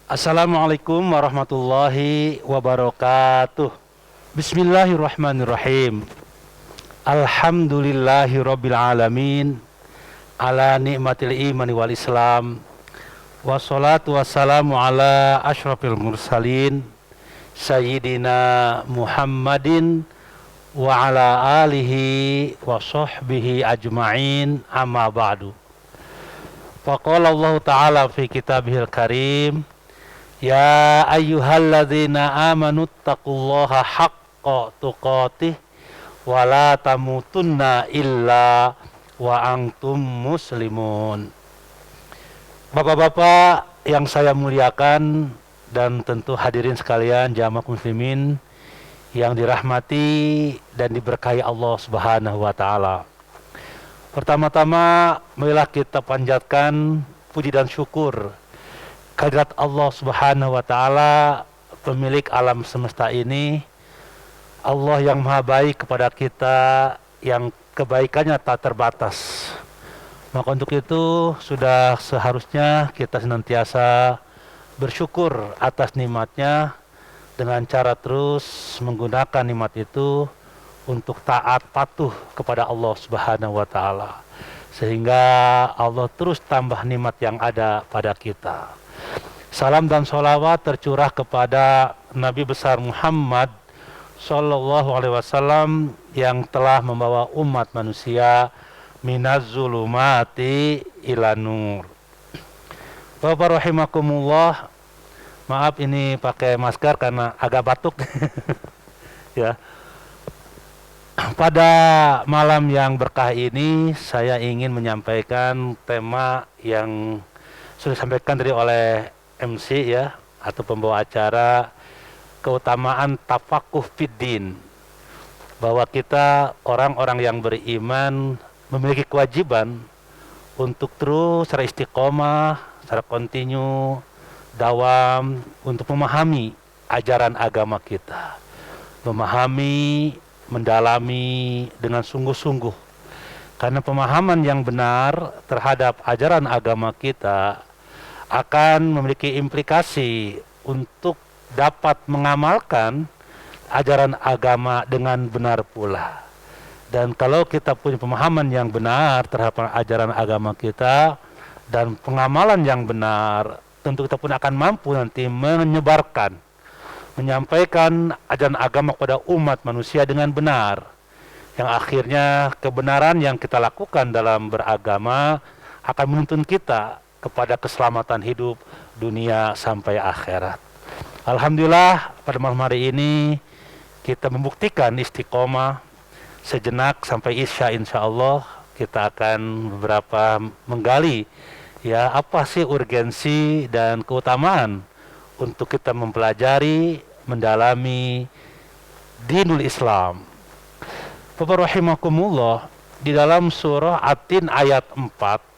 Assalamualaikum warahmatullahi wabarakatuh. Bismillahirrahmanirrahim. Alhamdulillahi rabbil alamin. Ala ni'matil imani wal islam. Wassalatu wassalamu ala ashrafil mursalin. Sayyidina Muhammadin wa ala alihi wa sahbihi ajma'in, amma ba'du. Faqala Allah Ta'ala fi kitabihil karim, ya ayyuhalladzina amanu taqullaha haqqa tuqatih wa la tamutunna illa wa antum muslimun. Bapak-bapak yang saya muliakan dan tentu hadirin sekalian jamaah muslimin yang dirahmati dan diberkahi Allah Subhanahu wa taala. Pertama-tama marilah kita panjatkan puji dan syukur kehadirat Allah Subhanahu wa taala, pemilik alam semesta ini, Allah yang maha baik kepada kita, yang kebaikannya tak terbatas. Maka untuk itu sudah seharusnya kita senantiasa bersyukur atas nikmatnya dengan cara terus menggunakan nikmat itu untuk taat patuh kepada Allah Subhanahu wa taala, sehingga Allah terus tambah nikmat yang ada pada kita. Salam dan sholawat tercurah kepada Nabi besar Muhammad Sallallahu Alaihi Wasallam yang telah membawa umat manusia minaz zulumati ila nur. Bapak rahimakumullah, maaf ini pakai masker karena agak batuk. Ya. Pada malam yang berkah ini saya ingin menyampaikan tema yang sudah disampaikan tadi oleh MC ya, atau pembawa acara, keutamaan tafakuh fiddin, bahwa kita orang-orang yang beriman memiliki kewajiban untuk terus secara istiqomah, secara kontinu, dawam untuk memahami ajaran agama kita, memahami, mendalami dengan sungguh-sungguh, karena pemahaman yang benar terhadap ajaran agama kita akan memiliki implikasi untuk dapat mengamalkan ajaran agama dengan benar pula. Dan kalau kita punya pemahaman yang benar terhadap ajaran agama kita dan pengamalan yang benar, tentu kita pun akan mampu nanti menyebarkan, menyampaikan ajaran agama kepada umat manusia dengan benar, yang akhirnya kebenaran yang kita lakukan dalam beragama akan menuntun kita kepada keselamatan hidup dunia sampai akhirat. Alhamdulillah pada malam hari ini kita membuktikan istiqomah sejenak sampai isya, insya Allah kita akan beberapa menggali ya apa sih urgensi dan keutamaan untuk kita mempelajari, mendalami dinul Islam. Bapak rahimakumullah, di dalam surah At-Tin ayat 4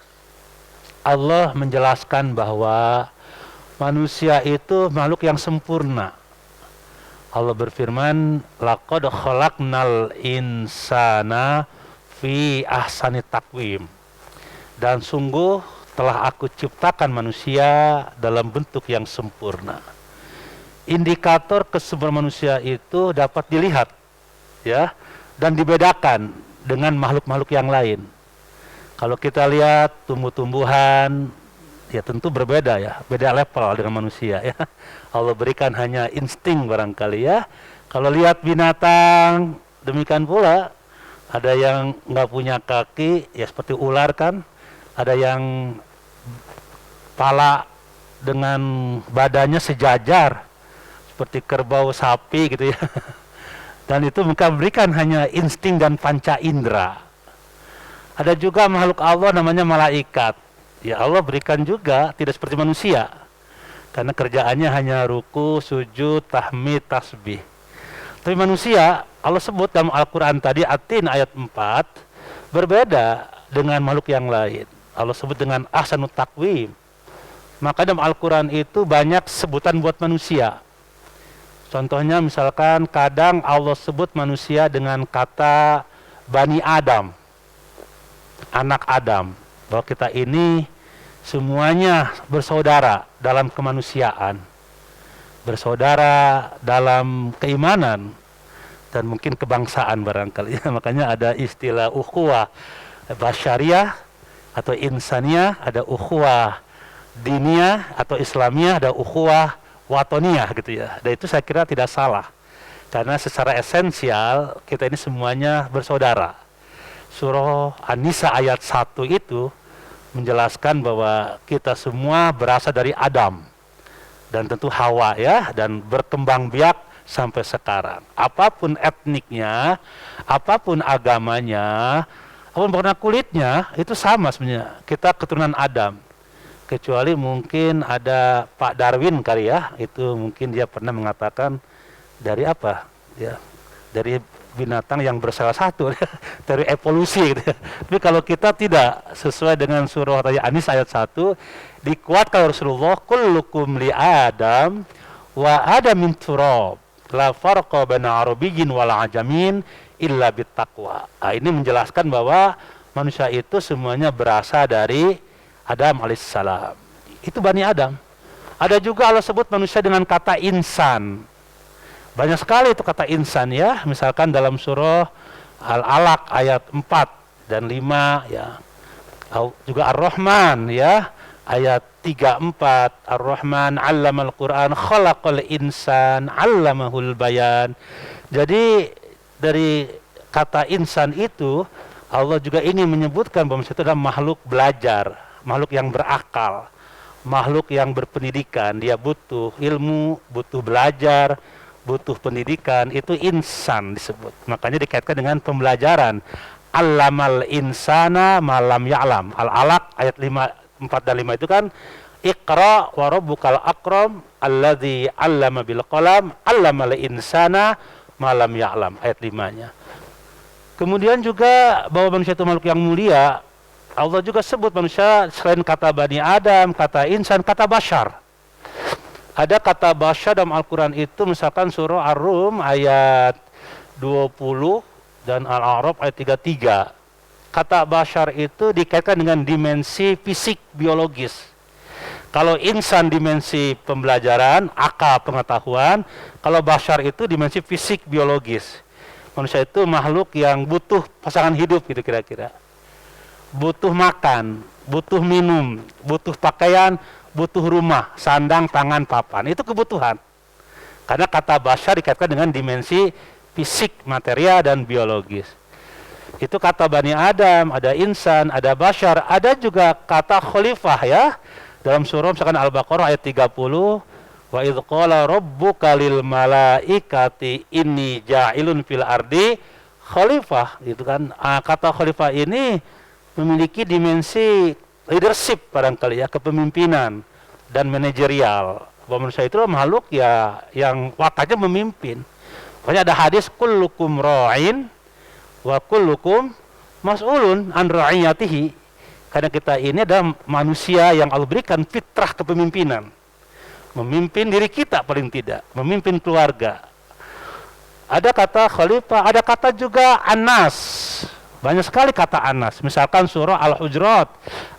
Allah menjelaskan bahwa manusia itu makhluk yang sempurna. Allah berfirman, laqad khalaqnal insana fi ahsani taqwim. Dan sungguh telah aku ciptakan manusia dalam bentuk yang sempurna. Indikator kesempurnaan manusia itu dapat dilihat ya, dan dibedakan dengan makhluk-makhluk yang lain. Kalau kita lihat tumbuh-tumbuhan, ya tentu berbeda ya, beda level dengan manusia ya. Allah berikan hanya insting barangkali ya. Kalau lihat binatang, demikian pula. Ada yang nggak punya kaki, ya seperti ular kan. Ada yang pala dengan badannya sejajar, seperti kerbau, sapi gitu ya. Dan itu mereka berikan hanya insting dan panca indera. Ada juga makhluk Allah namanya malaikat. Ya Allah berikan juga tidak seperti manusia, karena kerjaannya hanya ruku, sujud, tahmid, tasbih. Tapi manusia Allah sebut dalam Al-Quran tadi At-Tin ayat 4 berbeda dengan makhluk yang lain. Allah sebut dengan ahsanut taqwim. Maka dalam Al-Quran itu banyak sebutan buat manusia. Contohnya misalkan kadang Allah sebut manusia dengan kata Bani Adam, anak Adam, bahwa kita ini semuanya bersaudara dalam kemanusiaan, bersaudara dalam keimanan, dan mungkin kebangsaan barangkali. Makanya ada istilah ukhuwah basyariah atau insaniyah, ada ukhuwah diniyah atau islamiyah, ada ukhuwah watoniyah gitu ya. Dan itu saya kira tidak salah, karena secara esensial kita ini semuanya bersaudara. Surah An-Nisa ayat 1 itu menjelaskan bahwa kita semua berasal dari Adam dan tentu Hawa ya, dan berkembang biak sampai sekarang. Apapun etniknya, apapun agamanya, apapun warna kulitnya, itu sama sebenarnya. Kita keturunan Adam. Kecuali mungkin ada Pak Darwin kali ya, itu mungkin dia pernah mengatakan dari apa? Ya, dari binatang yang bersalah satu, dari evolusi gitu. Tapi kalau kita tidak, sesuai dengan surah An-Nisa ayat 1, dikuatkan Rasulullah, kullukum li Adam wa Adam min turab la farqa baina arabiyyin wal ajamin illa bittaqwa. Nah, ini menjelaskan bahwa manusia itu semuanya berasal dari Adam alaihissalam. Itu Bani Adam. Ada juga Allah sebut manusia dengan kata insan. Banyak sekali itu kata insan ya. Misalkan dalam surah Al-Alaq ayat 4 dan 5 ya. Juga Ar-Rahman ya, ayat 3-4. Ar-Rahman 'allamal Qur'an khalaqal insan 'allamahul bayan. Jadi dari kata insan itu Allah juga ingin menyebutkan bahwa itu adalah makhluk belajar, makhluk yang berakal, makhluk yang berpendidikan. Dia butuh ilmu, butuh belajar, butuh pendidikan. Itu insan disebut. Makanya dikaitkan dengan pembelajaran. Allamal insana malam ya'lam. Al-Alaq ayat 5, 4 dan 5 itu kan, Iqra wa rabbukal akram alladzi 'allama bil qalam 'allamal insana malam ya'lam, ayat 5-nya. Kemudian juga bahwa manusia itu makhluk yang mulia. Allah juga sebut manusia selain kata Bani Adam, kata insan, kata bashar. Ada kata bashar dalam Al-Quran itu, misalkan surah Ar-Rum ayat 20 dan Al-A'raf ayat 33. Kata bashar itu dikaitkan dengan dimensi fisik biologis. Kalau insan dimensi pembelajaran, akal, pengetahuan. Kalau bashar itu dimensi fisik biologis. Manusia itu makhluk yang butuh pasangan hidup gitu kira-kira. Butuh makan, butuh minum, butuh pakaian, butuh rumah, sandang, pangan, papan. Itu kebutuhan. Karena kata bashar dikaitkan dengan dimensi fisik, material, dan biologis. Itu kata Bani Adam, ada insan, ada bashar, ada juga kata khalifah ya. Dalam surah misalkan Al-Baqarah ayat 30, wa idz qala rabbuka lil malaikati inni ja'ilun fil ardi khalifah, gitu kan. Kata khalifah ini memiliki dimensi leadership barangkali ya, kepemimpinan dan manajerial. Bahwa manusia itu makhluk ya yang wakatnya memimpin. Pokoknya ada hadis kullukum ra'in wa kullukum mas'ulun an ra'iyatihi. Karena kita ini adalah manusia yang Allah berikan fitrah kepemimpinan. Memimpin diri kita paling tidak, memimpin keluarga. Ada kata khalifah, ada kata juga anas. Banyak sekali kata anas. Misalkan surah Al-Hujurat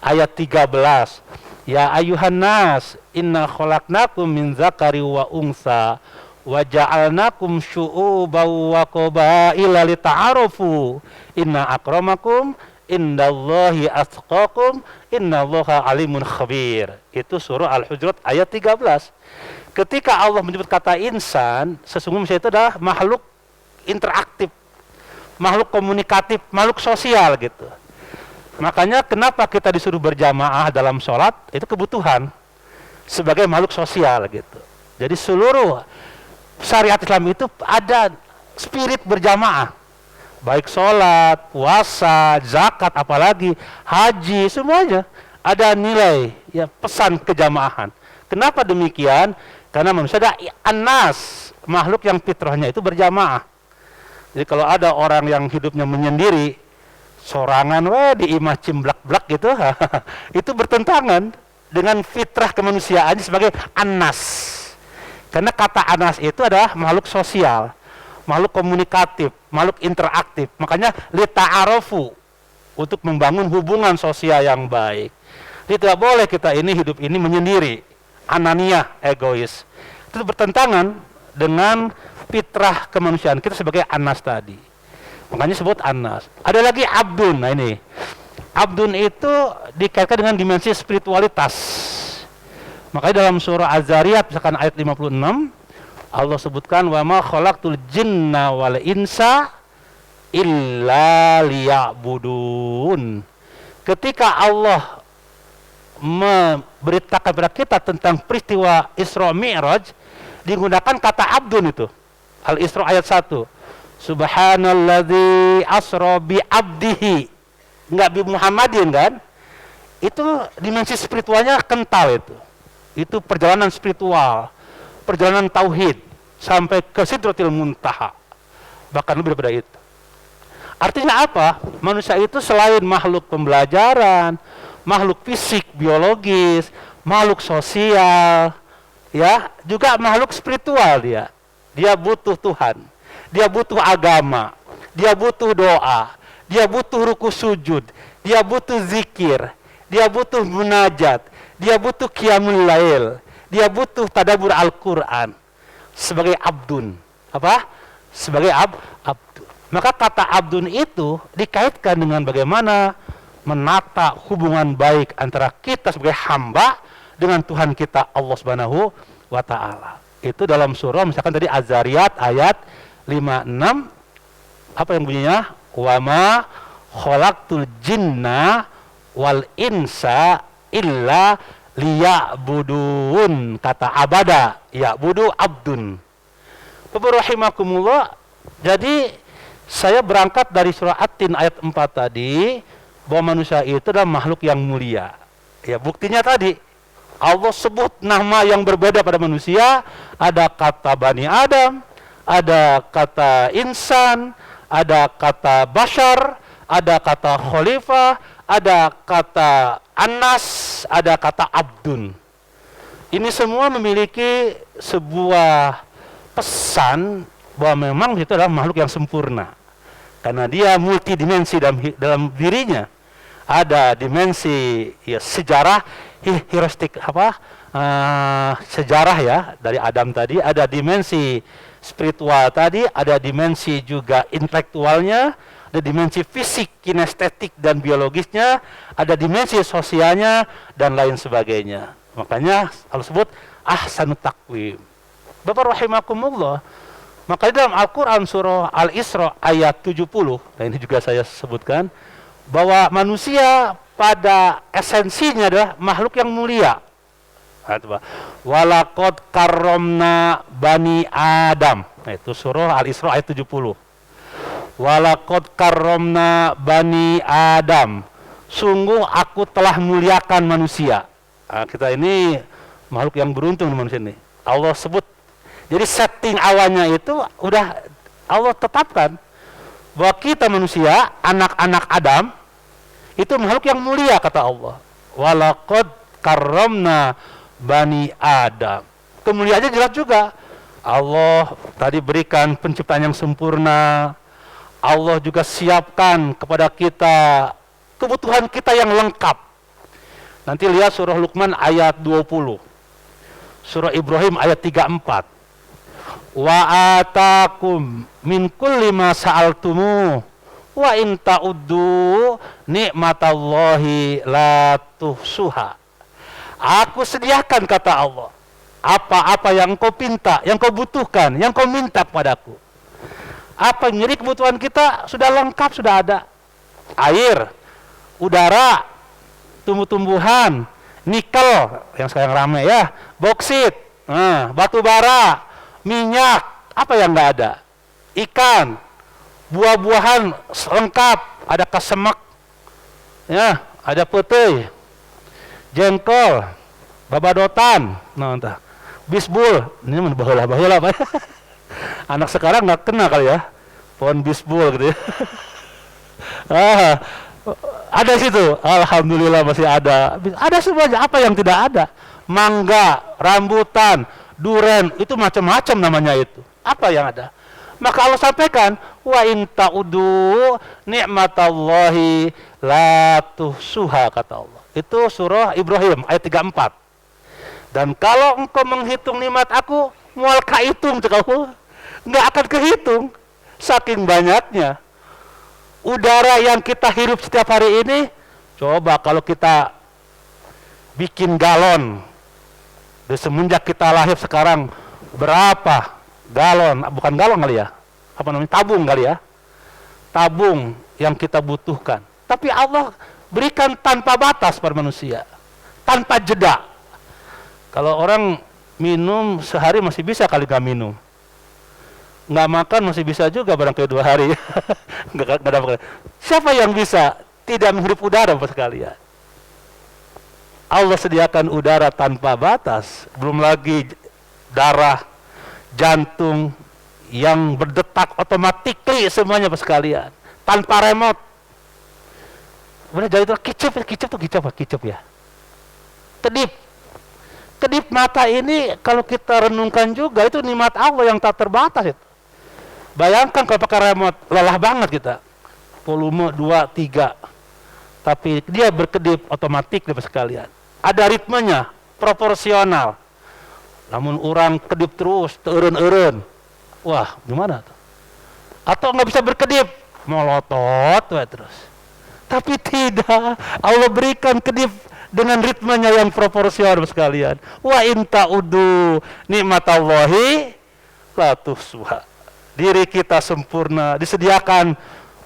ayat 13. Ya ayuhan nas, inna khalaqnakum min zakari wa unsa wa ja'alnakum syu'uban wa qabaila lita'arafu. Inna akramakum indallahi atqakum innallaha alimun khabir. Itu surah Al-Hujurat ayat 13. Ketika Allah menyebut kata insan, sesungguhnya itu adalah makhluk interaktif, makhluk komunikatif, makhluk sosial gitu. Makanya kenapa kita disuruh berjamaah dalam sholat, itu kebutuhan sebagai makhluk sosial gitu. Jadi seluruh syariat Islam itu ada spirit berjamaah. Baik sholat, puasa, zakat, apalagi haji, semuanya ada nilai ya, pesan kejamaahan. Kenapa demikian? Karena manusia ada anas, makhluk yang fitrahnya itu berjamaah. Jadi kalau ada orang yang hidupnya menyendiri, sorangan di imah cimblak-blak gitu, itu bertentangan dengan fitrah kemanusiaan sebagai anas. Karena kata anas itu adalah makhluk sosial, makhluk komunikatif, makhluk interaktif. Makanya lita'arofu, untuk membangun hubungan sosial yang baik. Tidak boleh kita ini hidup ini menyendiri, anania, egois. Itu bertentangan dengan fitrah kemanusiaan kita sebagai anas tadi. Makanya sebut anas. Ada lagi abdun. Nah ini, abdun itu dikaitkan dengan dimensi spiritualitas. Makanya dalam surah Az-Zariyat misalkan ayat 56, Allah sebutkan wa ma khalaqtul jinna wal insa illa liya'budun. Ketika Allah memberitakan kepada kita tentang peristiwa Isra Mi'raj, digunakan kata abdun itu. Al-Isra ayat 1. Subhanalladzi asra bi abdihi. Enggak bi Muhammadin kan? Itu dimensi spiritualnya kental itu. Itu perjalanan spiritual, perjalanan tauhid sampai ke Sidratil Muntaha. Bahkan lebih daripada itu. Artinya apa? Manusia itu selain makhluk pembelajaran, makhluk fisik, biologis, makhluk sosial, ya, juga makhluk spiritual dia. Dia butuh Tuhan. Dia butuh agama, dia butuh doa, dia butuh ruku sujud, dia butuh zikir, dia butuh munajat, dia butuh qiyamul lail, dia butuh tadabbur Al-Quran sebagai abdun. Apa? Sebagai abdun. Maka kata abdun itu dikaitkan dengan bagaimana menata hubungan baik antara kita sebagai hamba dengan Tuhan kita Allah Subhanahu wa Ta'ala. Itu dalam surah misalkan tadi Az-Zariyat ayat 56, apa yang bunyinya? Wa ma khalaqtul jinna wal insa illa liya'budun. Kata abada, ya'budu abdun. Bapak rahimakumullah, jadi saya berangkat dari surah At-Tin ayat 4 tadi, bahwa manusia itu adalah makhluk yang mulia. Ya, buktinya tadi Allah sebut nama yang berbeda pada manusia, ada kata Bani Adam, ada kata insan, ada kata bashar, ada kata khalifah, ada kata anas, ada kata abdun. Ini semua memiliki sebuah pesan bahwa memang itu adalah makhluk yang sempurna. Karena dia multidimensi dalam dirinya. Ada dimensi ya, sejarah, sejarah ya dari Adam tadi, ada dimensi spiritual tadi, ada dimensi juga intelektualnya, ada dimensi fisik, kinestetik dan biologisnya, ada dimensi sosialnya dan lain sebagainya. Makanya Allah sebut ahsanut taqwim. Bapak rahimakumullah, makanya dalam Al-Quran surah Al-Isra ayat 70, nah ini juga saya sebutkan, bahwa manusia pada esensinya adalah makhluk yang mulia. Walaqad karramna bani Adam. Nah, itu surah Al-Isra ayat 70. Walaqad karramna bani Adam. Sungguh aku telah muliakan manusia. Nah, kita ini makhluk yang beruntung manusia ini. Allah sebut. Jadi setting awalnya itu udah Allah tetapkan bahwa kita manusia, anak-anak Adam itu makhluk yang mulia kata Allah. Walaqad karramna bani Adam. Kemuliaannya jelas juga. Allah tadi berikan penciptaan yang sempurna. Allah juga siapkan kepada kita kebutuhan kita yang lengkap. Nanti lihat surah Luqman ayat 20. Surah Ibrahim ayat 34. Wa atakum min kulli ma sa'altumu wa in ta'uddu nikmatallahi la tuhsuha. Aku sediakan kata Allah apa-apa yang kau pinta, yang kau butuhkan, yang kau minta kepadaku. Apa yang menjadi kebutuhan kita sudah lengkap, sudah ada. Air, udara, tumbuh-tumbuhan, nikel yang sekarang ramai ya, boksit, batu bara, minyak, apa yang enggak ada? Ikan, buah-buahan lengkap, ada kesemek, ya, ada pete, jengkol, babadotan, nah entah, bisbul, ini baheula-baheula apa ya? Anak sekarang nggak kenal kali ya, pohon bisbul gitu ya. Ada situ, alhamdulillah masih ada. Ada semuanya, apa yang tidak ada? Mangga, rambutan, duren, itu macam-macam namanya itu. Apa yang ada? Maka Allah sampaikan, Wa in ta'udu ni'matallahi la tuhsuha, kata Allah. Itu surah Ibrahim ayat 34. Dan kalau engkau menghitung nikmat aku, mual kahitung cakap, nggak akan kehitung. Saking banyaknya udara yang kita hirup setiap hari ini. Coba kalau kita bikin galon, dari semenjak kita lahir sekarang berapa galon, bukan galon kali ya, apa namanya, tabung kali ya, tabung yang kita butuhkan. Tapi Allah berikan tanpa batas pada manusia, tanpa jeda. Kalau orang minum sehari masih bisa kali nggak minum, nggak makan masih bisa juga barangkali 2 hari. nggak dapat. Siapa yang bisa tidak menghirup udara Bapak sekalian? Allah sediakan udara tanpa batas, belum lagi darah, jantung yang berdetak otomatis semuanya Bapak sekalian, tanpa remote. Benar, jadi itu kicap ya. Kedip mata ini kalau kita renungkan juga itu nikmat Allah yang tak terbatas itu. Bayangkan kalau pakai remote, lelah banget kita. Volume 2, 3. Tapi dia berkedip otomatis Bapak sekalian. Ada ritmenya, proporsional. Namun orang kedip terus, terun-urun. Wah, gimana tuh? Atau nggak bisa berkedip, melotot terus. Tapi tidak, Allah berikan kedip dengan ritmenya yang proporsional sekalian. Wa in ta'udu nikmatallahi la tuhsuha. Diri kita sempurna, disediakan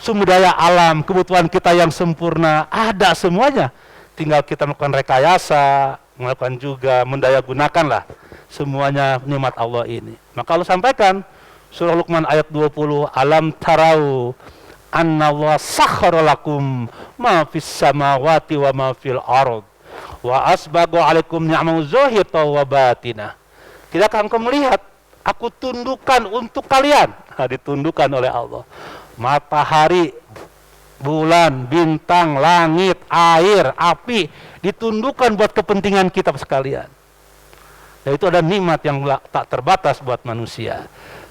sumber daya alam, kebutuhan kita yang sempurna, ada semuanya. Tinggal kita melakukan rekayasa, melakukan juga mendaya gunakan lah semuanya nikmat Allah ini. Maka Allah sampaikan surah Luqman ayat 20, alam tarau anna Allah sakhara lakum ma fis samawati wa ma fil ard wa asbagu alaikum ni'amahu zahiratan wa batinah. Tidakkah engkau melihat aku tundukkan untuk kalian? Ditundukkan oleh Allah matahari, bulan, bintang, langit, air, api, ditundukkan buat kepentingan kita sekalian. Dan itu ada nikmat yang tak terbatas buat manusia.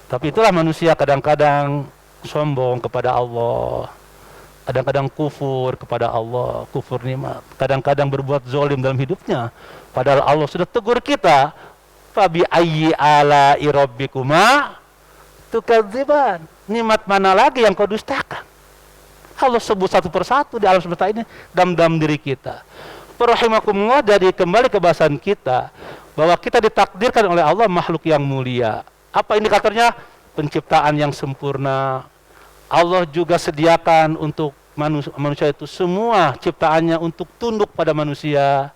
Tapi itulah manusia kadang-kadang sombong kepada Allah, kadang-kadang kufur kepada Allah, kufur nikmat, kadang-kadang berbuat zalim dalam hidupnya. Padahal Allah sudah tegur kita, fabi ayyi ala'i rabbikuma tukadziban. Nikmat mana lagi yang kau dustakan? Allah sebut satu persatu di alam semesta ini, dalam diri kita. Rahimakumullah, jadi kembali ke bahasan kita, bahwa kita ditakdirkan oleh Allah makhluk yang mulia. Apa indikatornya? Penciptaan yang sempurna. Allah juga sediakan untuk manusia itu semua ciptaannya untuk tunduk pada manusia,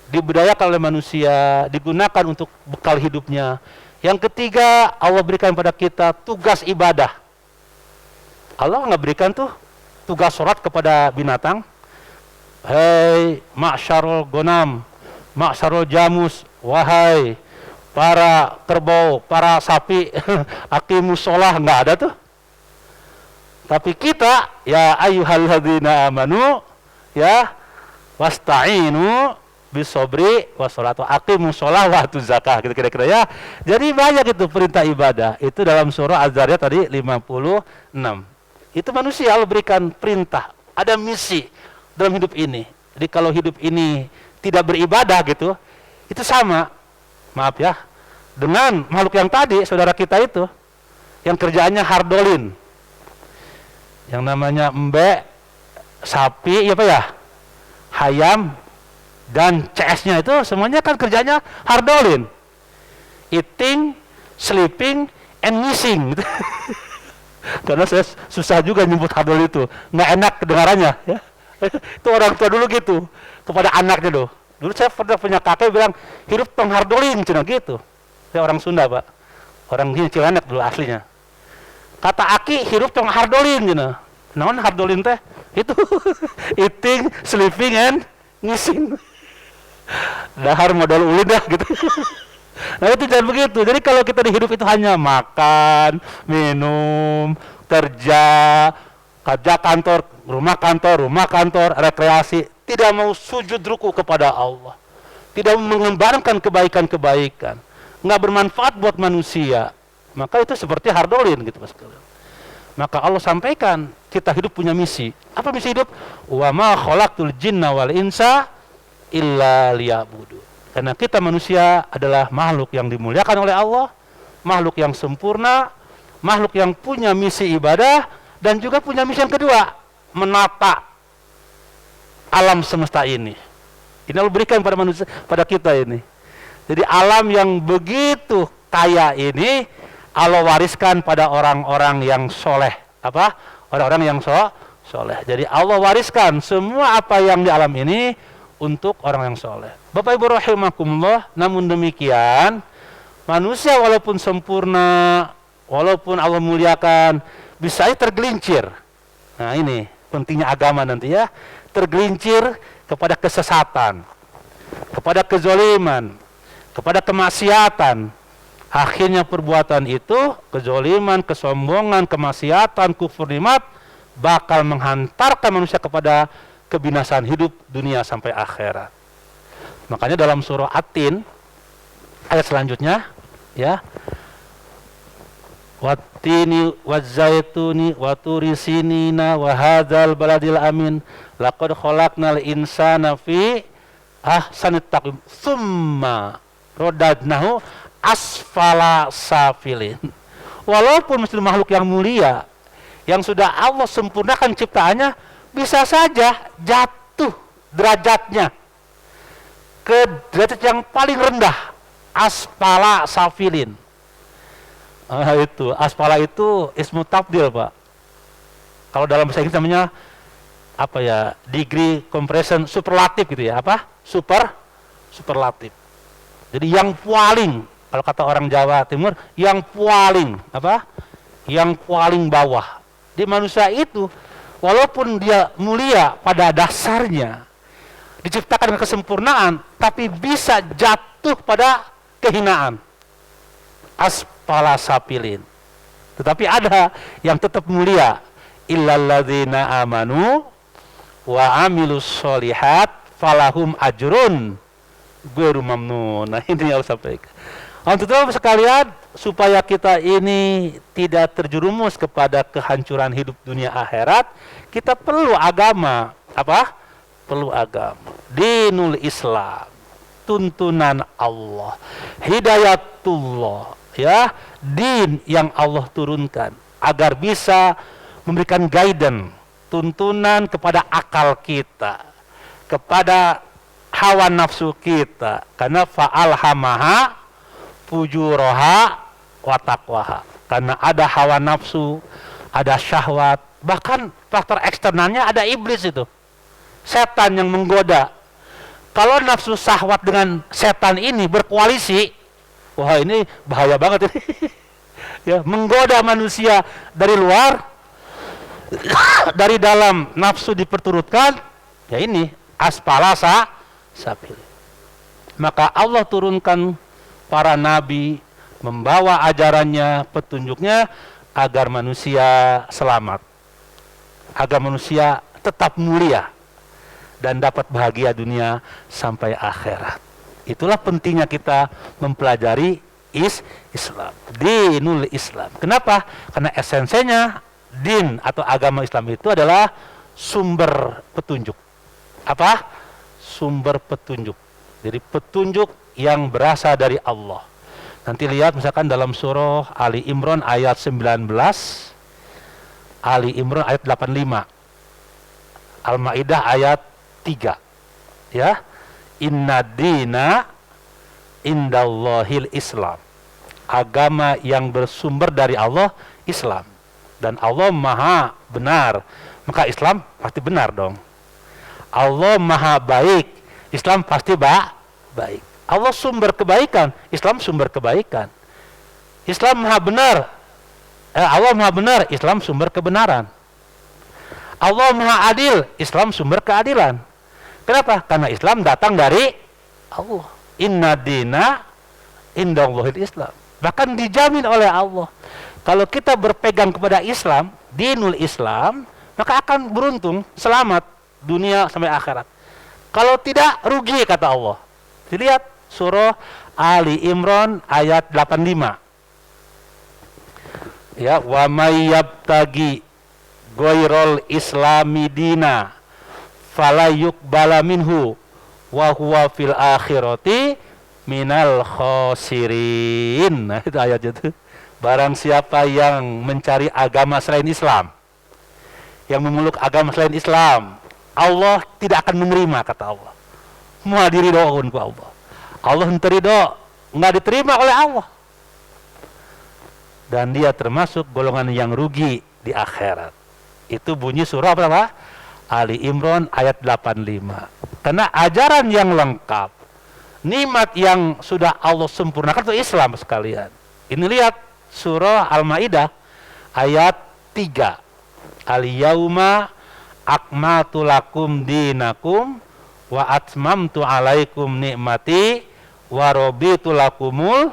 dibudayakan oleh manusia, digunakan untuk bekal hidupnya. Yang ketiga, Allah berikan pada kita tugas ibadah. Allah nggak berikan tuh tugas sholat kepada binatang. Hei ma'syarul gonam, ma'syarul jamus, wahai para kerbau, para sapi, aqimus sholah, nggak ada tuh. Tapi kita, ya ayyuhalladzina amanu, ya wasta'inu bisobri washolatu aqimus sholah wa atuz zakah, gitu kira-kira ya. Jadi banyak itu perintah ibadah. Itu dalam surah Az-Zariyat tadi 56. Itu manusia Allah berikan perintah, ada misi dalam hidup ini. Jadi kalau hidup ini tidak beribadah gitu, itu sama, maaf ya, dengan makhluk yang tadi, saudara kita itu, yang kerjaannya hardolin, yang namanya embe, sapi, apa ya, hayam, dan CS-nya itu semuanya kan kerjanya hardolin, eating, sleeping, and missing. Gitu. Karena saya susah juga nyebut hardol itu, nggak enak kedengarannya. Ya. Itu orang tua dulu gitu kepada anaknya doh. Dulu saya pernah punya kakek bilang hidup tong hardolin, cina gitu. Saya orang Sunda Pak, orang Cilandak dulu aslinya. Kata aki hidup tong hardolin, cina. Naon hardolin teh? Itu eating, sleeping, and missing. Dahar modal ulin dah gitu. Nah itu jangan begitu. Jadi kalau kita di hidup itu hanya makan, minum, kerja kantor, rumah kantor, rekreasi, tidak mau sujud ruku kepada Allah, tidak mengembangkan kebaikan-kebaikan, nggak bermanfaat buat manusia, maka itu seperti hardolin gitu Mas. Maka Allah sampaikan, kita hidup punya misi. Apa misi hidup? Wa ma khalaqtul jinna wal insa illa liya'budu. Karena kita manusia adalah makhluk yang dimuliakan oleh Allah, makhluk yang sempurna, makhluk yang punya misi ibadah, dan juga punya misi yang kedua, menata alam semesta ini. Ini Allah berikan pada manusia, pada kita ini. Jadi alam yang begitu kaya ini Allah wariskan pada orang-orang yang soleh. Apa? Orang-orang yang soleh. Jadi Allah wariskan semua apa yang di alam ini untuk orang yang soleh. Bapak Ibu rahimakumullah, namun demikian manusia walaupun sempurna, walaupun Allah muliakan, bisa tergelincir. Nah ini pentingnya agama nanti ya, tergelincir kepada kesesatan, kepada kezoliman, kepada kemaksiatan. Akhirnya perbuatan itu, kezoliman, kesombongan, kemaksiatan, kufur nikmat, bakal menghantarkan manusia kepada kebinasaan hidup dunia sampai akhirat. Makanya dalam surah At-Tin ayat selanjutnya ya, wattini wazzaituni waturi sinina wa hadzal baladil amin laqad khalaqnal insana fi ahsanit taqwim tsumma radadnahu asfala safilin. Walaupun masih makhluk yang mulia, yang sudah Allah sempurnakan ciptaannya, bisa saja jatuh derajatnya ke derajat yang paling rendah, asfala safilin. Itu asfala itu ismu tabdil, Pak. Kalau dalam bahasa Inggris namanya apa ya, degree compression superlatif gitu ya, apa? Superlatif. Jadi yang paling, kalau kata orang Jawa Timur, yang paling apa? Yang paling bawah. Di manusia itu, walaupun dia mulia pada dasarnya, diciptakan dengan kesempurnaan, tapi bisa jatuh pada kehinaan. Asfala sapilin. Tetapi ada yang tetap mulia, illalladzina amanu wa amilus solihat falahum ajrun ghairu mamnun. Nah ini yang saya sampaikan. Untuk teman sekalian, supaya kita ini tidak terjerumus kepada kehancuran hidup dunia akhirat, kita perlu agama. Apa? Perlu agama. Dinul Islam, tuntunan Allah, hidayatullah, ya, din yang Allah turunkan agar bisa memberikan guidance, tuntunan kepada akal kita, kepada hawa nafsu kita, karena fa'alhamaha fujuraha wa taqwaha. Karena ada hawa nafsu, ada syahwat, bahkan faktor eksternalnya ada iblis itu. Setan yang menggoda. Kalau nafsu syahwat dengan setan ini berkoalisi, wah ini bahaya banget ini. Ya, menggoda manusia dari luar, dari dalam nafsu diperturutkan, ya ini asfala safil. Maka Allah turunkan para nabi, membawa ajarannya, petunjuknya, agar manusia selamat, agar manusia tetap mulia dan dapat bahagia dunia sampai akhirat. Itulah pentingnya kita mempelajari Islam, dinul Islam. Kenapa? Karena esensinya din atau agama Islam itu adalah sumber petunjuk. Apa? Sumber petunjuk. Jadi petunjuk yang berasal dari Allah. Nanti lihat misalkan dalam surah Ali Imran ayat 19, Ali Imran ayat 85, Al-Maidah ayat 3. Ya. Inna dina indallahil Islam. Agama yang bersumber dari Allah Islam. Dan Allah maha benar, maka Islam pasti benar dong. Allah maha baik, Islam pasti baik. Allah sumber kebaikan, Islam sumber kebaikan. Islam maha benar, Allah maha benar, Islam sumber kebenaran. Allah maha adil, Islam sumber keadilan. Kenapa? Karena Islam datang dari Allah. Inna dina indallahil Islam. Bahkan dijamin oleh Allah. Kalau kita berpegang kepada Islam, dinul Islam, maka akan beruntung, selamat dunia sampai akhirat. Kalau tidak, rugi kata Allah. Dilihat surah Ali Imran ayat 85. Ya, wa may yabtagi ghairul islami dina fala yuqbala minhu wa huwa fil akhirati minal khosirin. Nah, itu ayatnya tuh. Barang siapa yang mencari agama selain Islam, yang memeluk agama selain Islam, Allah tidak akan menerima, kata Allah. Mau diridoun ku Allah. Allah terido, nggak diterima oleh Allah. Dan dia termasuk golongan yang rugi di akhirat. Itu bunyi surah berapa? Ali Imran ayat 85. Karena ajaran yang lengkap, nikmat yang sudah Allah sempurnakan itu Islam sekalian. Ini lihat surah Al-Maidah ayat 3. Al-yauma akmaltu lakum dinakum wa atmamtu alaikum nikmati wa raditu lakumul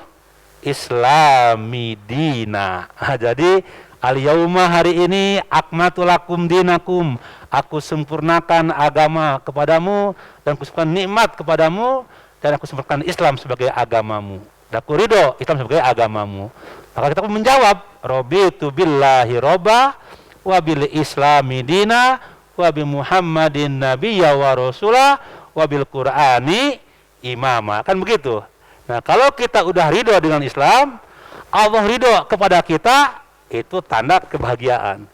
islami dina. Jadi al-yauma hari ini akmaltu lakum dinakum, aku sempurnakan agama kepadamu dan aku sempurnakan nikmat kepadamu dan aku sempurnakan Islam sebagai agamamu. Dan aku ridho Islam sebagai agamamu. Maka kita pun menjawab, raditu billahi robba wa bil islami dina wa bi Muhammadin nabiyya wa rasulah wa bil Qur'ani imama. Kan begitu. Nah, kalau kita udah ridho dengan Islam, Allah ridho kepada kita, itu tanda kebahagiaan.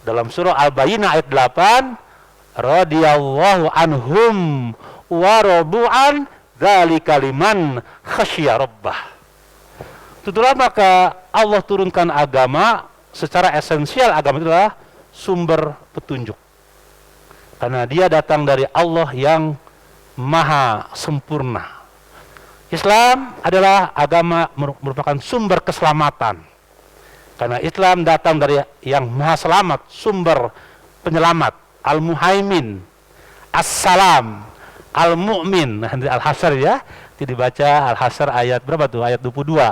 Dalam surah Al-Bayyinah ayat 8, radhiyallahu anhum wa radu'an dzalika liman khasyya rabbah. Itulah maka Allah turunkan agama secara esensial. Agama itu adalah sumber petunjuk. Karena dia datang dari Allah yang maha sempurna. Islam adalah agama merupakan sumber keselamatan. Karena Islam datang dari yang maha selamat, sumber penyelamat, Al-Muhaimin, As-Salam, Al-Mu'min. Nanti Al-Hasyr ya, itu dibaca Al-Hasyr ayat berapa tuh? Ayat 22,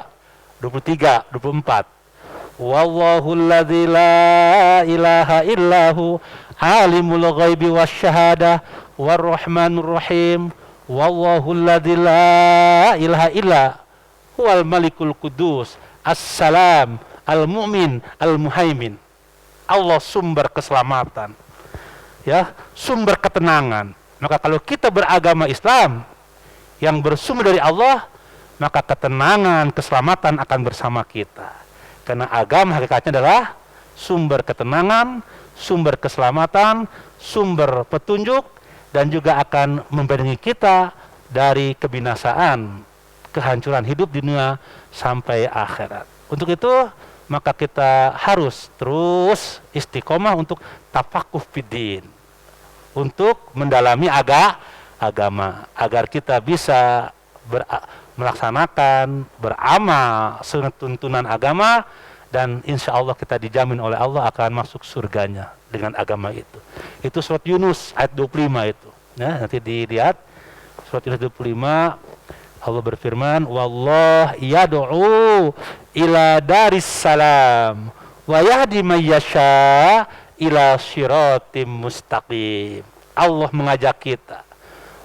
23, 24. Wallahu alladzi la ilaha illahu alimul ghaibi wasyahadah warrahmanur rahim. Wallahu alladzi la ilaha illa huwal malikul qudus as-salam al-mu'min al-muhaimin. Allah sumber keselamatan, ya, sumber ketenangan. Maka kalau kita beragama Islam yang bersumber dari Allah, maka ketenangan, keselamatan akan bersama kita. Karena agama hakikatnya adalah sumber ketenangan, sumber keselamatan, sumber petunjuk, dan juga akan membentengi kita dari kebinasaan, kehancuran hidup di dunia sampai akhirat. Untuk itu, maka kita harus terus istiqomah untuk tafakuh fiddin, untuk mendalami agama, agar kita bisa melaksanakan, beramal sesuai tuntunan agama, dan insya Allah kita dijamin oleh Allah akan masuk surganya dengan agama itu. Itu surat Yunus ayat 25 itu. Ya, nanti dilihat surat Yunus 25, Allah berfirman, wallah yad'u ila daris salam wa yahdi may yasha ila siratim mustaqim. Allah mengajak kita,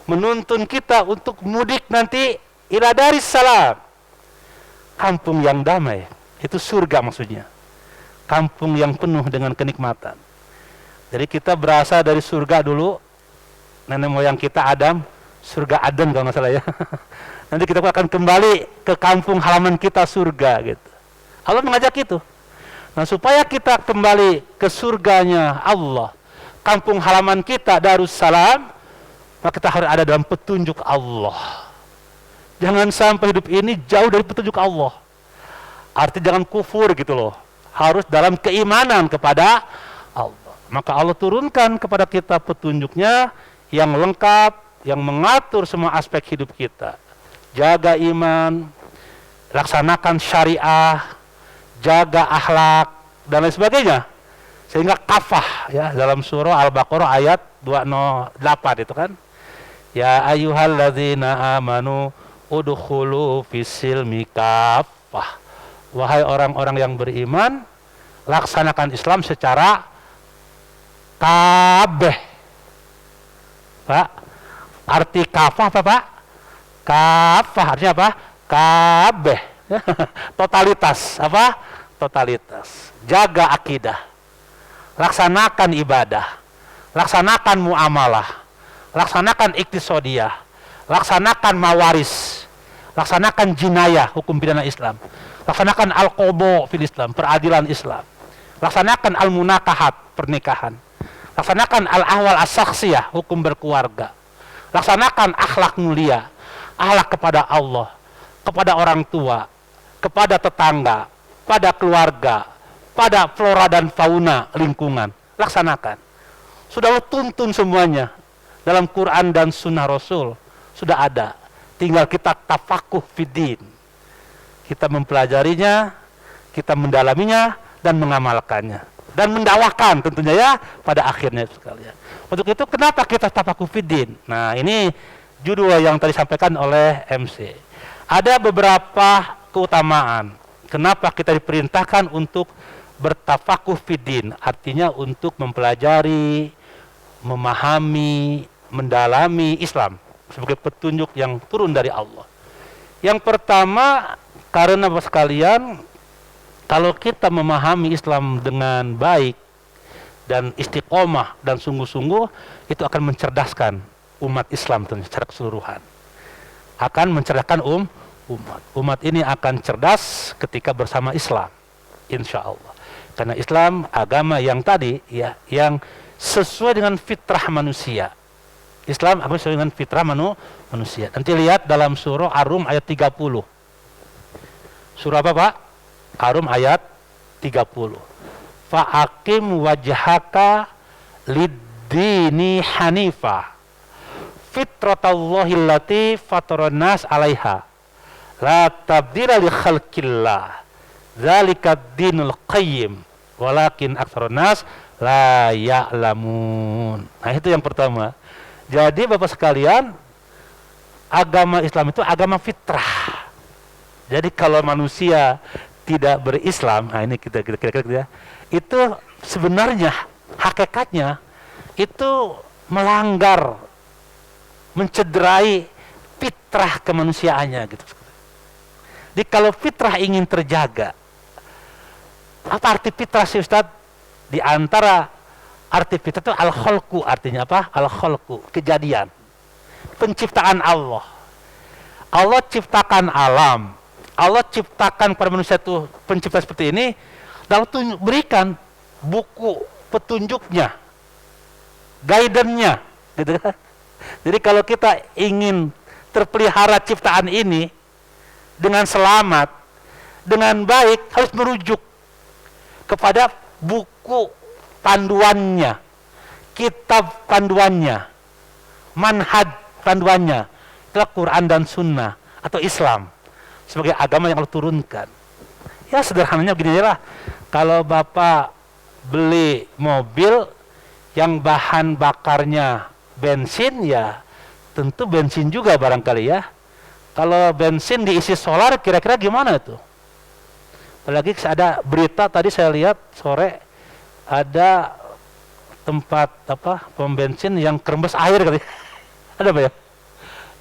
menuntun kita untuk mudik nanti ila daris salam, kampung yang damai. Itu surga maksudnya, kampung yang penuh dengan kenikmatan. Jadi kita berasal dari surga dulu, nenek moyang kita Adam, surga Aden kalau nggak salah ya. Nanti kita akan kembali ke kampung halaman kita, surga gitu. Allah mengajak itu. Nah, supaya kita kembali ke surganya Allah, kampung halaman kita Darussalam, maka kita harus ada dalam petunjuk Allah. Jangan sampai hidup ini jauh dari petunjuk Allah. Artinya jangan kufur gitu loh. Harus dalam keimanan kepada Allah. Maka Allah turunkan kepada kita petunjuknya yang lengkap, yang mengatur semua aspek hidup kita. Jaga iman, laksanakan syariah, jaga akhlak, dan lain sebagainya. Sehingga kafah ya, dalam surah Al-Baqarah ayat 208 itu kan. Ya ayyuhalladzina amanu udkhulu fis-silmi kafah. Wahai orang-orang yang beriman, laksanakan Islam secara kabeh. Pak, arti kafah apa Pak? Kafah artinya apa? Kabeh. Totalitas apa? totalitas. Jaga akidah, laksanakan ibadah, laksanakan muamalah, laksanakan iktisodiyah, laksanakan mawaris, laksanakan jinayah, hukum pidana Islam, laksanakan al-qobo fil Islam, peradilan Islam, laksanakan al-munakahat, pernikahan, laksanakan al-ahwal as-saksiyah, hukum berkeluarga, laksanakan akhlak mulia, akhlak kepada Allah, kepada orang tua, kepada tetangga, pada keluarga, pada flora dan fauna lingkungan. Laksanakan. Sudah lo tuntun semuanya dalam Quran dan Sunnah Rasul, sudah ada. Tinggal kita tafakuh fiddin, kita mempelajarinya, kita mendalaminya dan mengamalkannya dan mendakwakan tentunya ya pada akhirnya sekalian. Untuk itu kenapa kita tafakuh fiddin? Nah, ini judul yang tadi disampaikan oleh MC. Ada beberapa keutamaan kenapa kita diperintahkan untuk bertafakuh fiddin, artinya untuk mempelajari, memahami, mendalami Islam sebagai petunjuk yang turun dari Allah. Yang pertama, karena Bapak sekalian, kalau kita memahami Islam dengan baik dan istiqomah dan sungguh-sungguh, itu akan mencerdaskan umat Islam secara keseluruhan. Akan mencerdaskan umat. Umat ini akan cerdas ketika bersama Islam, insya Allah. Karena Islam agama yang tadi ya, yang sesuai dengan fitrah manusia. Islam agama sesuai dengan fitrah manusia. Nanti lihat dalam surah Ar-Rum ayat 30. Surah apa, Pak? Ar-Rum ayat 30. Fa'akim wajhaka lid-dini hanifah fitratallahi allati fataran nas 'alaiha la tabdila li khalqillah dzalika ad-dinul qayyim walakin aktsarun nas la ya'lamun. Nah, itu yang pertama. Jadi Bapak sekalian, agama Islam itu agama fitrah. Jadi kalau manusia tidak berislam, nah ini kita kira-kira itu sebenarnya hakikatnya itu melanggar, mencederai fitrah kemanusiaannya gitu. Jadi kalau fitrah ingin terjaga, apa arti fitrah sih Ustaz? Di antara arti fitrah itu al-khalqu, artinya apa? Al-khalqu, kejadian, penciptaan Allah. Allah ciptakan alam, Allah ciptakan pada manusia itu pencipta seperti ini, lalu berikan buku petunjuknya, guidance-nya, gitu kan? Jadi kalau kita ingin terpelihara ciptaan ini dengan selamat, dengan baik, harus merujuk kepada buku panduannya, kitab panduannya, manhaj panduannya, itulah Quran dan Sunnah atau Islam sebagai agama yang Allah turunkan. Ya sederhananya begini lah, kalau Bapak beli mobil yang bahan bakarnya bensin, ya tentu bensin juga barangkali ya. Kalau bensin diisi solar kira-kira gimana itu? Apalagi ada berita tadi saya lihat sore, ada tempat apa pom bensin yang kerembes air kali. Ada apa ya?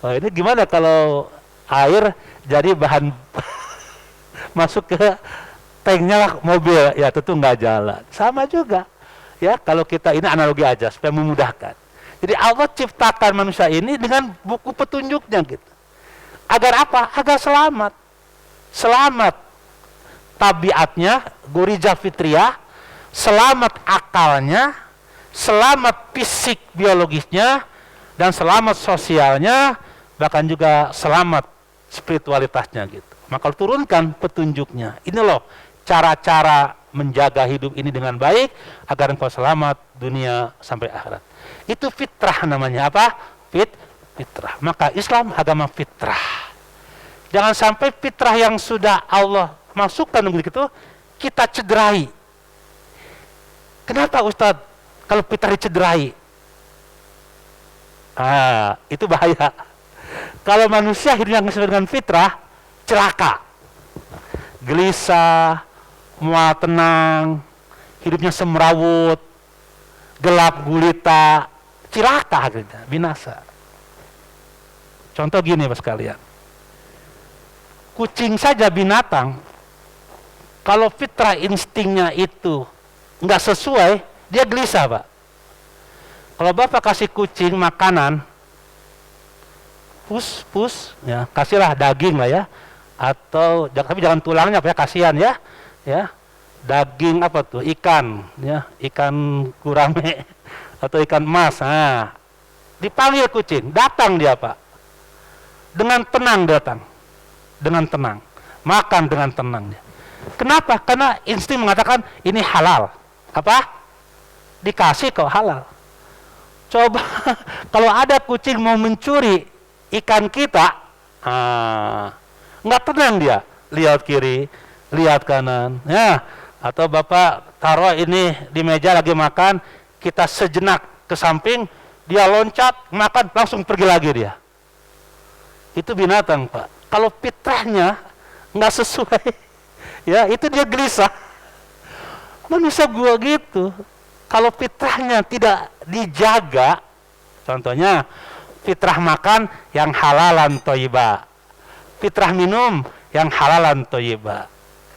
Oh, ini gimana kalau air jadi bahan masuk ke tanknya mobil, ya tentu nggak jalan. Sama juga ya, kalau kita ini analogi aja supaya memudahkan. Jadi Allah ciptakan manusia ini dengan buku petunjuknya gitu. Agar apa? Agar selamat. Selamat tabiatnya, gurija fitriyah, selamat akalnya, selamat fisik biologisnya, dan selamat sosialnya, bahkan juga selamat spiritualitasnya gitu. Maka turunkan petunjuknya. Ini loh cara-cara menjaga hidup ini dengan baik agar engkau selamat dunia sampai akhirat. Itu fitrah namanya apa? Fitrah. Maka Islam agama fitrah. Jangan sampai fitrah yang sudah Allah masukkan begitu kita cederai. Kenapa Ustadz kalau fitrah dicederai? Itu bahaya. Kalau manusia hidupnya sesuai dengan fitrah, celaka, gelisah, mual tenang, hidupnya semrawut, gelap gulita, celaka, binasa. Contoh gini Mas sekalian, kucing saja binatang Kalau fitrah instingnya itu nggak sesuai, dia gelisah, Pak. Kalau Bapak kasih kucing makanan, pus, ya, kasihlah daging lah ya, atau tapi jangan tulangnya, Pak ya, kasihan ya, daging apa tuh, ikan, ya, ikan gurame atau ikan emas, nah, dipanggil kucing, datang dia, Pak, dengan tenang datang, dengan tenang, makan dengan tenang dia. Kenapa? Karena insting mengatakan ini halal. Apa? Dikasih kok halal. Coba kalau ada kucing mau mencuri ikan kita, nggak tenang dia. Lihat kiri, lihat kanan. Ya, atau Bapak taruh ini di meja lagi makan, kita sejenak ke samping, dia loncat, makan, langsung pergi lagi dia. Itu binatang, Pak. Kalau fitrahnya nggak sesuai, ya itu dia gelisah. Manusia gua gitu. Kalau fitrahnya tidak dijaga, contohnya fitrah makan yang halalan thayyibah, fitrah minum yang halalan thayyibah.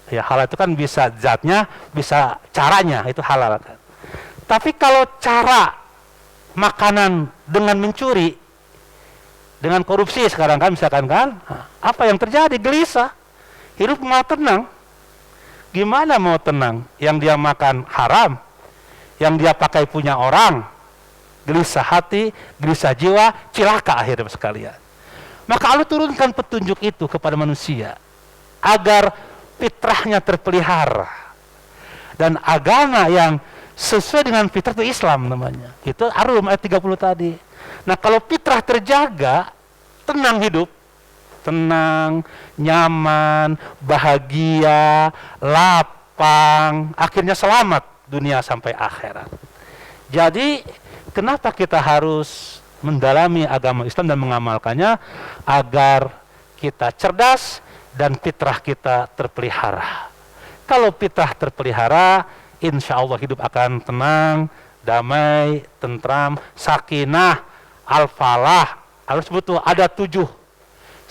Ya halal itu kan bisa zatnya, bisa caranya, itu halal kan. Tapi kalau cara makanan dengan mencuri, dengan korupsi sekarang kan misalkan kan, apa yang terjadi? Gelisah. Hidup mau tenang. Gimana mau tenang? Yang dia makan haram, yang dia pakai punya orang, gelisah hati, gelisah jiwa, cilaka akhirnya sekalian. Maka Allah turunkan petunjuk itu kepada manusia agar fitrahnya terpelihara. Dan agama yang sesuai dengan fitrah itu Islam namanya. Itu Ar-Rum ayat 30 tadi. Nah, kalau fitrah terjaga, tenang hidup, tenang, nyaman, bahagia, lapang, akhirnya selamat dunia sampai akhirat. Jadi kenapa kita harus mendalami agama Islam dan mengamalkannya? Agar kita cerdas dan fitrah kita terpelihara. Kalau fitrah terpelihara, insya Allah hidup akan tenang, damai, tentram, sakinah, al-falah. Harus betul ada 7.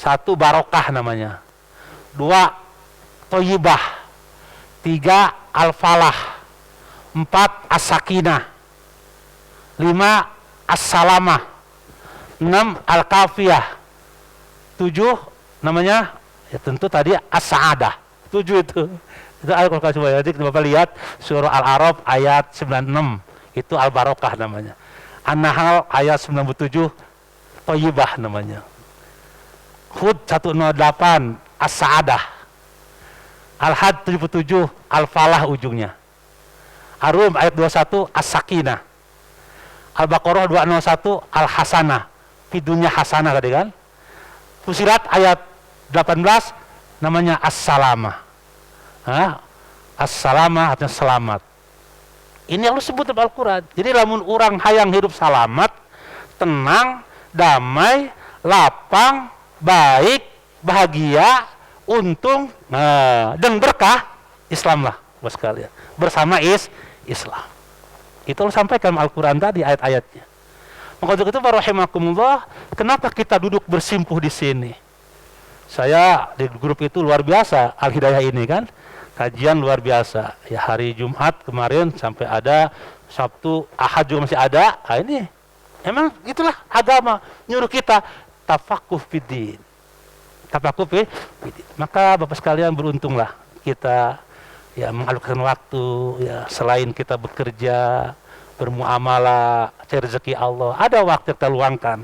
1 barokah namanya, 2 thayyibah, 3 al-falah, 4 as-sakinah, 5 as-salamah, 6 al-kafiyah, 7 namanya ya tentu tadi as-sa'adah. 7 itu Al-Qur'an. Jadi Bapak lihat surah Al-A'raf ayat 96, itu al-barokah namanya. An-Nahl ayat 97 thayyibah namanya. Hud 108 as-sa'adah, Al-Had 77 al-falah ujungnya. Ar-Rum ayat 21 as-sakinah, Al-Baqarah 201 al-hasanah, fidunya hasanah tadi kan. Fusilat ayat 18 namanya as-salamah. As-salamah artinya selamat. Ini yang disebut dalam Al-Quran. Jadi lamun orang hayang hidup selamat, tenang, damai, lapang, baik, bahagia, untung, dan berkah, Islam lah bos sekalian. Bersama Islam. Itu Allah sampaikan Al-Quran tadi ayat-ayatnya. Maka untuk itu para rahimakumullah, kenapa kita duduk bersimpuh di sini? Saya di grup itu luar biasa, Al-Hidayah ini kan, kajian luar biasa. Ya hari Jumat kemarin sampai ada, Sabtu, Ahad juga masih ada. Nah, ini emang itulah agama nyuruh kita tafakuh fiddin. Tafakuh fiddin. Maka Bapak sekalian beruntunglah kita ya mengalokasikan waktu ya, selain kita bekerja, bermuamalah, cari rezeki Allah, ada waktu yang kita luangkan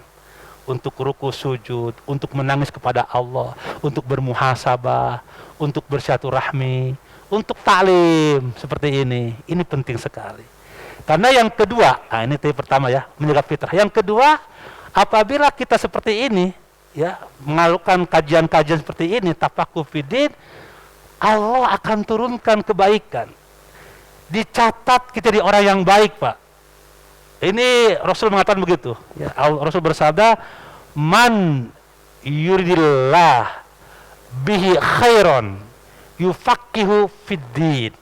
untuk ruku sujud, untuk menangis kepada Allah, untuk bermuhasabah, untuk bersilaturahmi, untuk taklim seperti ini. Ini penting sekali. Karena yang kedua, ini tadi pertama ya, menjaga fitrah. Yang kedua, apabila kita seperti ini, ya, melakukan kajian-kajian seperti ini, tafakuh fiddin, Allah akan turunkan kebaikan. Dicatat kita di orang yang baik, Pak. Ini Rasul mengatakan begitu. Ya, Rasul bersabda, "Man yuridillah bihi khairon yufaqihu fiddin."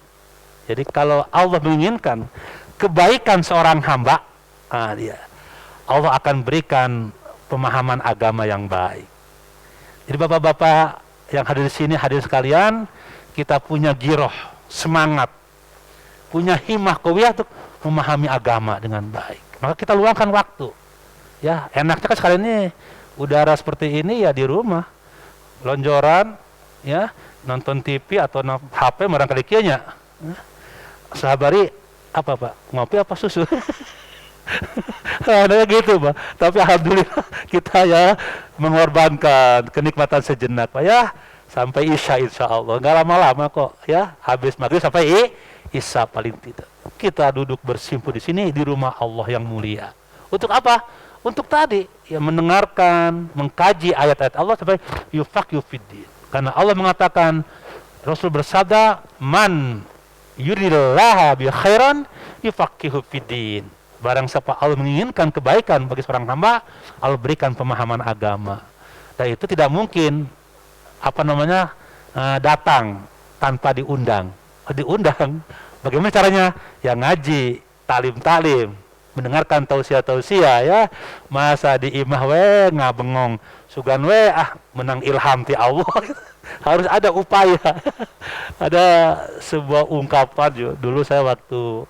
Jadi kalau Allah menginginkan kebaikan seorang hamba, Allah akan berikan pemahaman agama yang baik. Jadi bapak-bapak yang hadir di sini, hadir sekalian, kita punya giroh, semangat, punya himmah qawiyah untuk memahami agama dengan baik. Maka kita luangkan waktu. Ya, enaknya kan sekali ini udara seperti ini ya di rumah, lonjoran, ya, nonton TV atau HP barangkali kieunya. Sahabari apa Pak? Ngopi apa susu? Nah, gitu Pak. Tapi alhamdulillah kita ya mengorbankan kenikmatan sejenak Pak ya. Sampai Isya insya Allah, nggak lama-lama kok ya, habis maghrib sampai Isya paling tidak. Kita duduk bersimpu di sini di rumah Allah yang mulia. Untuk apa? Untuk tadi ya mendengarkan, mengkaji ayat-ayat Allah sampai yufaqihu fiddin. Karena Allah mengatakan, Rasul bersabda, man yuridillaha bi khairan yufaqihu fiddin. Barang siapa Allah menginginkan kebaikan bagi seorang hamba, Allah berikan pemahaman agama. Dan itu tidak mungkin datang tanpa diundang. Diundang, bagaimana caranya? Ya ngaji, talim-talim, mendengarkan tausiah-tausiah ya. Masa di imah we ngabengong, sugan we menang ilham ti Allah. Harus ada upaya. Ada sebuah ungkapan dulu saya waktu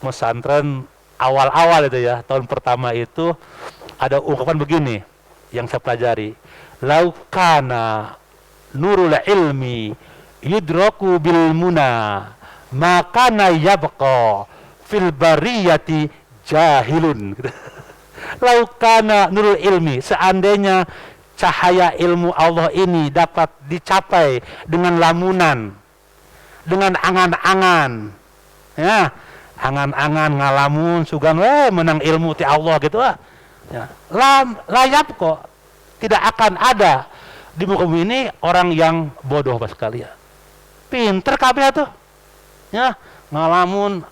pesantren awal-awal itu ya, tahun pertama itu ada ungkapan begini yang saya pelajari. Laukana nurul ilmi yudraku bil muna makana yabqa fil bariyati jahilun. Laukana nurul ilmi, seandainya cahaya ilmu Allah ini dapat dicapai dengan lamunan, dengan angan-angan, ya, angan-angan ngalamun sugan menang ilmu ti Allah gitu ya. Layap kok tidak akan ada di muka bumi ini orang yang bodoh Pak sekalian. Pinter kabeh tuh. Ya, ngalamun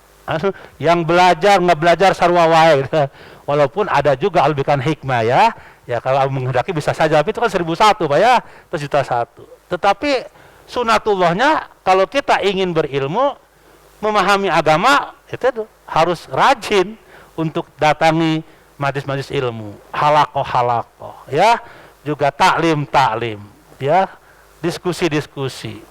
yang belajar nggak belajar sarua wae gitu. Walaupun ada juga albikan hikmah ya. Ya kalau menghendaki bisa saja, tapi itu kan 1001 Pak ya, atau 1.001. Tetapi sunatullahnya kalau kita ingin berilmu, memahami agama, itu harus rajin untuk datangi majlis-majlis ilmu, halakoh ya, juga taklim ya, diskusi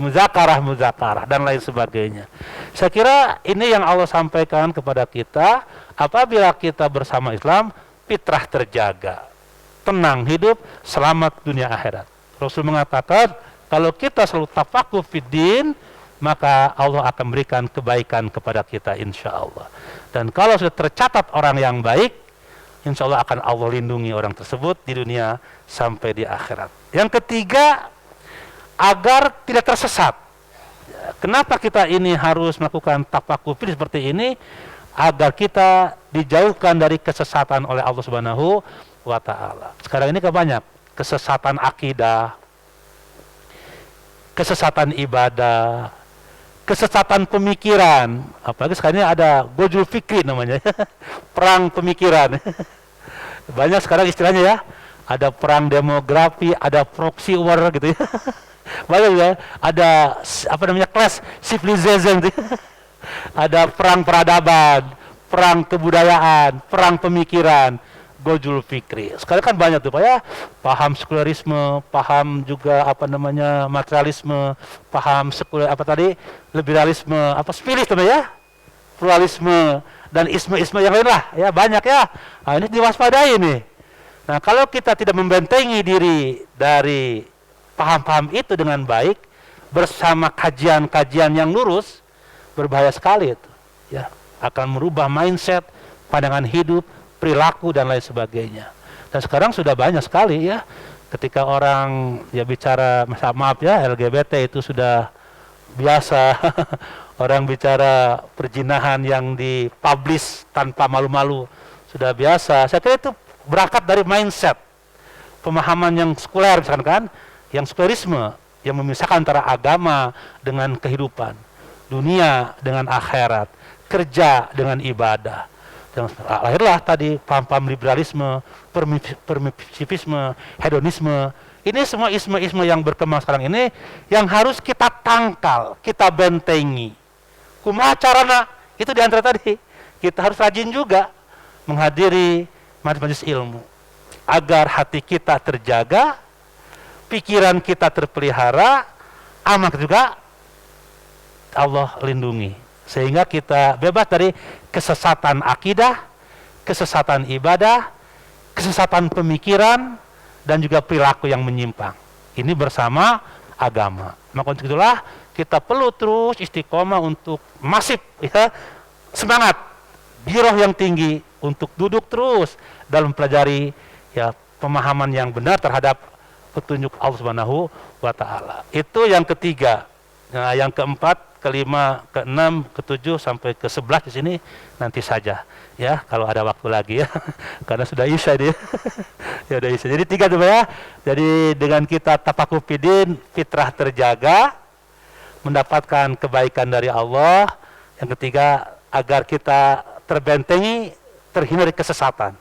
muzakarah dan lain sebagainya. Saya kira ini yang Allah sampaikan kepada kita. Apabila kita bersama Islam, fitrah terjaga, tenang hidup, selamat dunia akhirat. Rasul mengatakan kalau kita selalu tafakuh fiddin, maka Allah akan berikan kebaikan kepada kita insya Allah. Dan kalau sudah tercatat orang yang baik, insya Allah akan Allah lindungi orang tersebut di dunia sampai di akhirat. Yang ketiga, agar tidak tersesat. Kenapa kita ini harus melakukan tafakuh seperti ini? Agar kita dijauhkan dari kesesatan oleh Allah Subhanahu wa Ta'ala. Sekarang ini banyak kesesatan akidah, kesesatan ibadah, kesesatan pemikiran. Apalagi sekarang ini ada gojul fikri namanya, perang pemikiran. Banyak sekarang istilahnya ya, ada perang demografi, ada proxy war gitu ya. Banyak ya, ada class civilization gitu. Ada perang peradaban, perang kebudayaan, perang pemikiran, gojul fikri. Sekarang kan banyak tuh Pak ya, paham sekularisme, paham juga materialisme, paham liberalisme, spirit ya, pluralisme dan isme-isme yang lain lah ya, banyak ya. Nah, ini diwaspadai nih. Nah, kalau kita tidak membentengi diri dari paham-paham itu dengan baik bersama kajian-kajian yang lurus, berbahaya sekali itu ya, akan merubah mindset, pandangan hidup, perilaku dan lain sebagainya. Dan sekarang sudah banyak sekali ya, ketika orang ya bicara maaf ya, LGBT itu sudah biasa. Orang bicara perjinahan yang dipublish tanpa malu-malu sudah biasa. Saya kira itu berangkat dari mindset, pemahaman yang sekuler misalkan kan, yang sekularisme, yang memisahkan antara agama dengan kehidupan, dunia dengan akhirat, kerja dengan ibadah. Dan lahirlah tadi paham-paham liberalisme, permisivisme, hedonisme. Ini semua isme-isme yang berkembang sekarang ini yang harus kita tangkal, kita bentengi. Kumaha carana? Itu diantara tadi. Kita harus rajin juga menghadiri majelis ilmu agar hati kita terjaga, pikiran kita terpelihara, amal juga Allah lindungi. Sehingga kita bebas dari kesesatan akidah, kesesatan ibadah, kesesatan pemikiran, dan juga perilaku yang menyimpang. Ini bersama agama. Maka untuk itulah kita perlu terus istiqomah untuk masif, ya, semangat, giroh yang tinggi untuk duduk terus dalam pelajari, ya, pemahaman yang benar terhadap petunjuk Allah Subhanahu wa Ta'ala. Itu yang ketiga. Nah, yang keempat, kelima, keenam, ketujuh sampai ke-11 di sini nanti saja, ya, kalau ada waktu lagi, ya. Karena sudah isya dia. Ya udah isya. Jadi 3 tuh, ya. Jadi dengan kita tafaqquh-fiddin, fitrah terjaga, mendapatkan kebaikan dari Allah. Yang ketiga, agar kita terbentengi, terhindar dari kesesatan.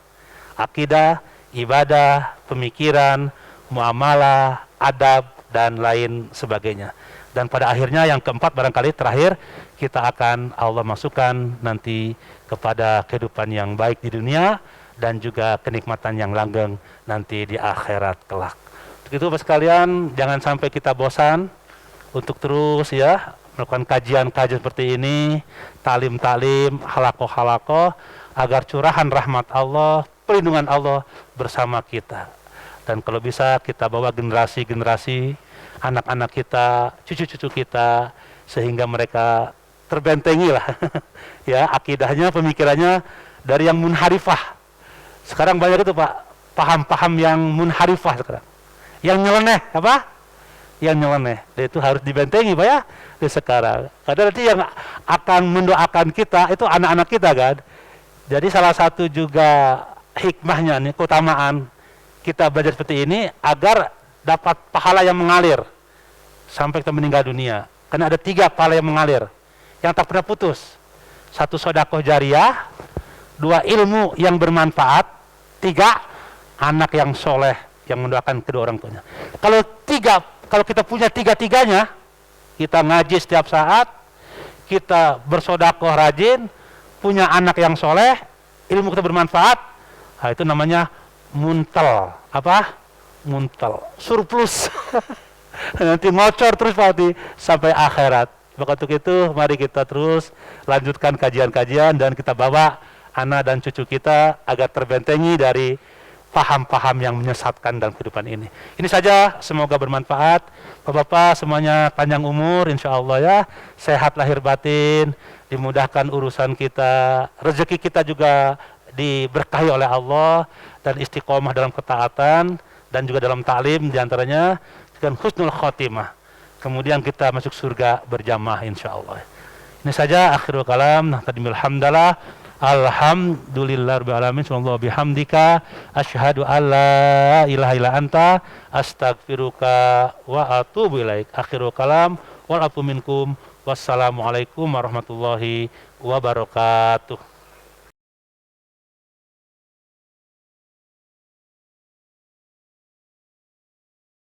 Akidah, ibadah, pemikiran, muamalah, adab, dan lain sebagainya. Dan pada akhirnya yang keempat, barangkali terakhir, kita akan Allah masukkan nanti kepada kehidupan yang baik di dunia dan juga kenikmatan yang langgeng nanti di akhirat kelak. Untuk itu Bapak sekalian, jangan sampai kita bosan untuk terus, ya, melakukan kajian-kajian seperti ini, talim-talim, halakoh-halakoh, agar curahan rahmat Allah, perlindungan Allah bersama kita. Dan kalau bisa kita bawa generasi-generasi, anak-anak kita, cucu-cucu kita, sehingga mereka terbentengi lah, ya, akidahnya, pemikirannya dari yang munharifah. Sekarang banyak itu Pak, paham-paham yang munharifah sekarang, yang nyeleneh, apa? Yang nyeleneh, itu harus dibentengi Pak, ya, di sekarang. Karena nanti yang akan mendoakan kita itu anak-anak kita kan. Jadi salah satu juga hikmahnya nih, keutamaan kita belajar seperti ini agar dapat pahala yang mengalir sampai kita meninggal dunia. Karena ada 3 pahala yang mengalir, yang tak pernah putus. 1 sedekah jariah, 2 ilmu yang bermanfaat, 3 anak yang soleh yang mendoakan kedua orang tuanya. Kalau kita punya 3-tiganya, kita ngaji setiap saat, kita bersedekah rajin, punya anak yang soleh, ilmu kita bermanfaat, nah itu namanya muntel. Apa? Muntel, surplus. Nanti ngocor terus Pak sampai akhirat. Maka untuk itu mari kita terus lanjutkan kajian-kajian dan kita bawa anak dan cucu kita agar terbentengi dari paham-paham yang menyesatkan dalam kehidupan ini. Ini saja, semoga bermanfaat. Bapak-bapak semuanya panjang umur, insya Allah, ya, sehat lahir batin, dimudahkan urusan kita, rezeki kita juga diberkahi oleh Allah, dan istiqomah dalam ketaatan dan juga dalam ta'lim, diantaranya dengan husnul khotimah. Kemudian kita masuk surga berjamaah insya Allah. Ini saja akhirul kalam. Alhamdulillah. Alhamdulillahirabbil alamin. Subhanallah bihamdika asyhadu alla ilaha illa anta astaghfiruka wa atubu ilaik. Akhirul kalam wal afu minkum. Wassalamualaikum warahmatullahi wabarakatuh.